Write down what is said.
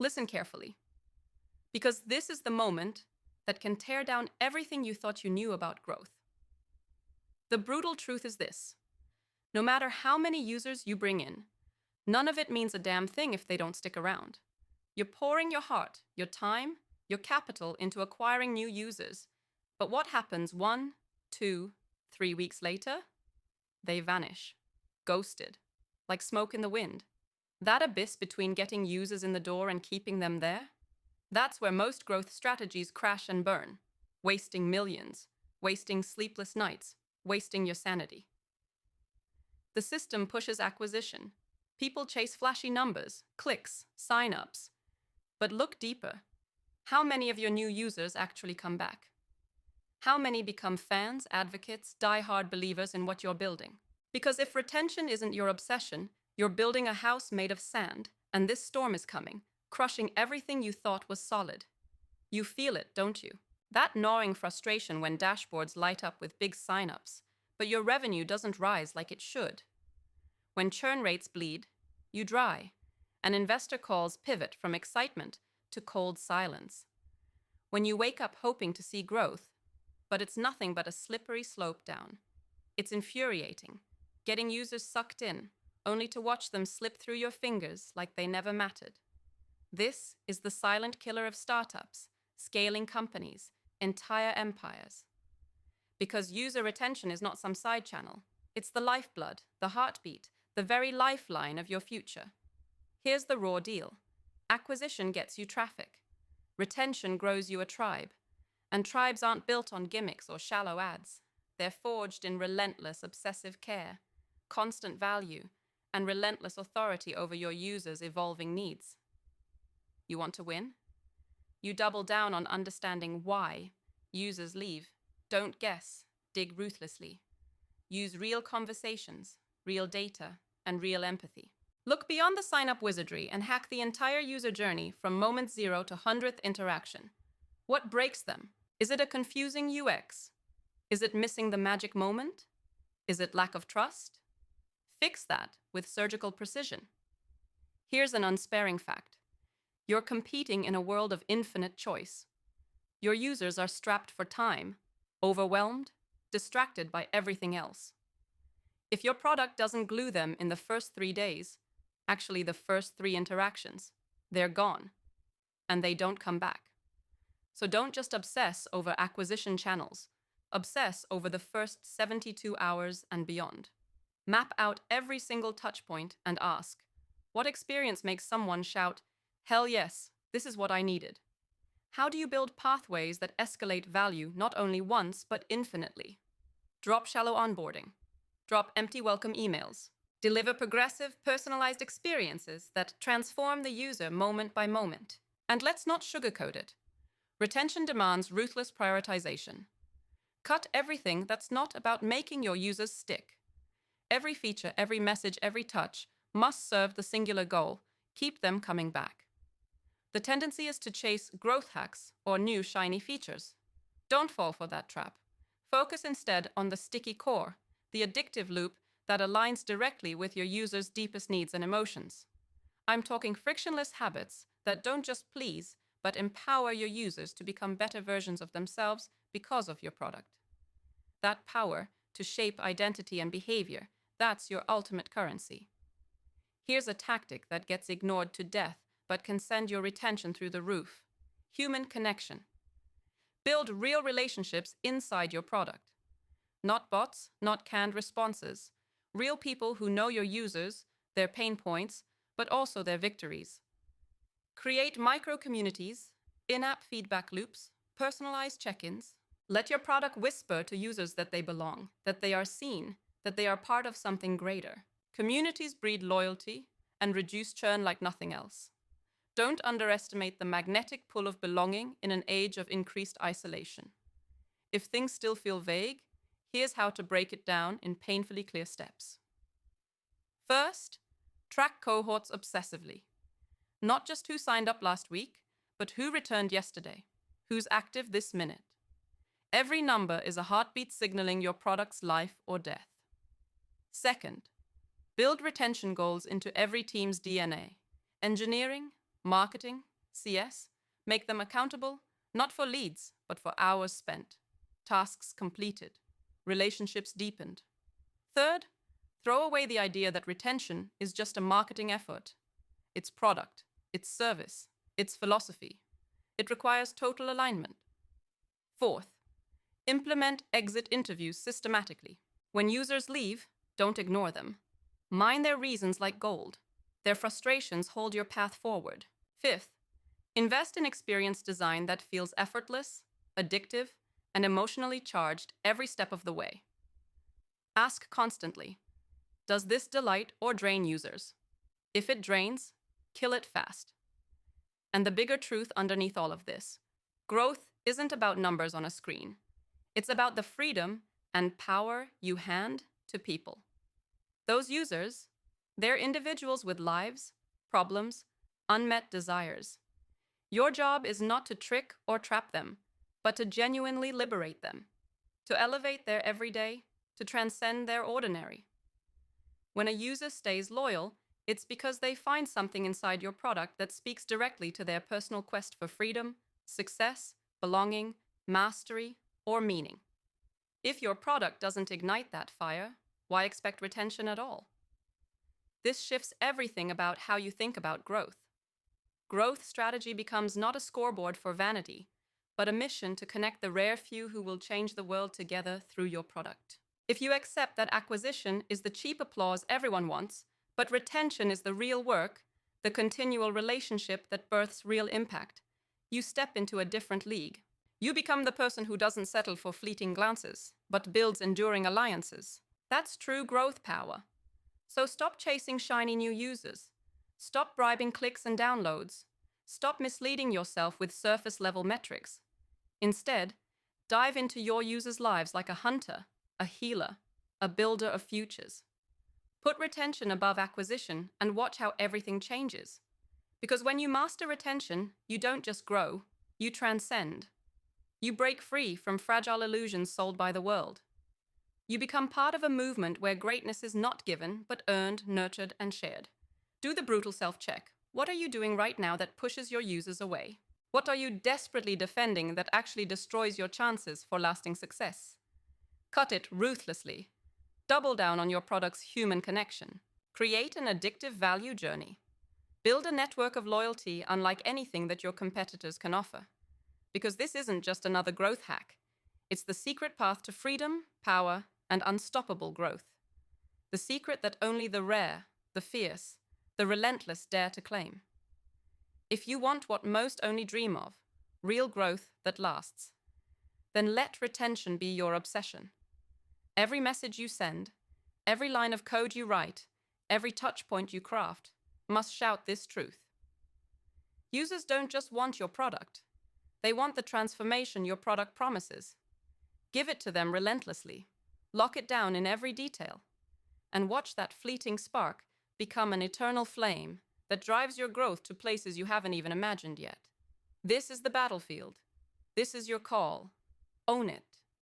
Listen carefully, because this is the moment that can tear down everything you thought you knew about growth. The brutal truth is this: no matter how many users you bring in, none of it means a damn thing if they don't stick around. You're pouring your heart, your time, your capital into acquiring new users. But what happens 1, 2, 3 weeks later? They vanish, ghosted, like smoke in the wind. That abyss between getting users in the door and keeping them there? That's where most growth strategies crash and burn, wasting millions, wasting sleepless nights, wasting your sanity. The system pushes acquisition. People chase flashy numbers, clicks, signups. But look deeper. How many of your new users actually come back? How many become fans, advocates, die-hard believers in what you're building? Because if retention isn't your obsession, you're building a house made of sand, and this storm is coming, crushing everything you thought was solid. You feel it, don't you? That gnawing frustration when dashboards light up with big signups, but your revenue doesn't rise like it should. When churn rates bleed, you dry, and investor calls pivot from excitement to cold silence. When you wake up hoping to see growth, but it's nothing but a slippery slope down. It's infuriating, getting users sucked in, only to watch them slip through your fingers like they never mattered. This is the silent killer of startups, scaling companies, entire empires. Because user retention is not some side channel. It's the lifeblood, the heartbeat, the very lifeline of your future. Here's the raw deal. Acquisition gets you traffic. Retention grows you a tribe. And tribes aren't built on gimmicks or shallow ads. They're forged in relentless, obsessive care, constant value, and relentless authority over your users' evolving needs. You want to win? You double down on understanding why users leave. Don't guess, dig ruthlessly. Use real conversations, real data, and real empathy. Look beyond the sign-up wizardry and hack the entire user journey from moment zero to 100th interaction. What breaks them? Is it a confusing UX? Is it missing the magic moment? Is it lack of trust? Fix that with surgical precision. Here's an unsparing fact. You're competing in a world of infinite choice. Your users are strapped for time, overwhelmed, distracted by everything else. If your product doesn't glue them in the first 3 days, actually the first 3 interactions, they're gone, and they don't come back. So don't just obsess over acquisition channels. Obsess over the first 72 hours and beyond. Map out every single touch point and ask, what experience makes someone shout, "Hell yes, this is what I needed"? How do you build pathways that escalate value not only once, but infinitely? Drop shallow onboarding. Drop empty welcome emails. Deliver progressive, personalized experiences that transform the user moment by moment. And let's not sugarcoat it. Retention demands ruthless prioritization. Cut everything that's not about making your users stick. Every feature, every message, every touch must serve the singular goal: keep them coming back. The tendency is to chase growth hacks or new shiny features. Don't fall for that trap. Focus instead on the sticky core, the addictive loop that aligns directly with your users' deepest needs and emotions. I'm talking frictionless habits that don't just please, but empower your users to become better versions of themselves because of your product. That power to shape identity and behavior, that's your ultimate currency. Here's a tactic that gets ignored to death, but can send your retention through the roof. Human connection. Build real relationships inside your product. Not bots, not canned responses. Real people who know your users, their pain points, but also their victories. Create micro-communities, in-app feedback loops, personalized check-ins. Let your product whisper to users that they belong, that they are seen, that they are part of something greater. Communities breed loyalty and reduce churn like nothing else. Don't underestimate the magnetic pull of belonging in an age of increased isolation. If things still feel vague, here's how to break it down in painfully clear steps. First, track cohorts obsessively. Not just who signed up last week, but who returned yesterday, who's active this minute. Every number is a heartbeat signaling your product's life or death. Second, build retention goals into every team's DNA. Engineering, Marketing, CS, make them accountable, not for leads, but for hours spent, tasks completed, relationships deepened. Third, throw away the idea that retention is just a marketing effort. It's product, it's service, it's philosophy. It requires total alignment. Fourth, implement exit interviews systematically. When users leave, don't ignore them. Mine their reasons like gold. Their frustrations hold your path forward. Fifth, invest in experience design that feels effortless, addictive, and emotionally charged every step of the way. Ask constantly, does this delight or drain users? If it drains, kill it fast. And the bigger truth underneath all of this, growth isn't about numbers on a screen. It's about the freedom and power you hand to people. Those users, they're individuals with lives, problems, unmet desires. Your job is not to trick or trap them, but to genuinely liberate them, to elevate their everyday, to transcend their ordinary. When a user stays loyal, it's because they find something inside your product that speaks directly to their personal quest for freedom, success, belonging, mastery, or meaning. If your product doesn't ignite that fire, why expect retention at all? This shifts everything about how you think about growth. Growth strategy becomes not a scoreboard for vanity, but a mission to connect the rare few who will change the world together through your product. If you accept that acquisition is the cheap applause everyone wants, but retention is the real work, the continual relationship that births real impact, you step into a different league. You become the person who doesn't settle for fleeting glances, but builds enduring alliances. That's true growth power. So stop chasing shiny new users. Stop bribing clicks and downloads. Stop misleading yourself with surface-level metrics. Instead, dive into your users' lives like a hunter, a healer, a builder of futures. Put retention above acquisition and watch how everything changes. Because when you master retention, you don't just grow, you transcend. You break free from fragile illusions sold by the world. You become part of a movement where greatness is not given, but earned, nurtured, and shared. Do the brutal self-check. What are you doing right now that pushes your users away? What are you desperately defending that actually destroys your chances for lasting success? Cut it ruthlessly. Double down on your product's human connection. Create an addictive value journey. Build a network of loyalty unlike anything that your competitors can offer. Because this isn't just another growth hack. It's the secret path to freedom, power, and unstoppable growth. The secret that only the rare, the fierce, the relentless dare to claim. If you want what most only dream of, real growth that lasts, then let retention be your obsession. Every message you send, every line of code you write, every touch point you craft must shout this truth. Users don't just want your product. They want the transformation your product promises. Give it to them relentlessly. Lock it down in every detail. And watch that fleeting spark become an eternal flame that drives your growth to places you haven't even imagined yet. This is the battlefield. This is your call. Own it.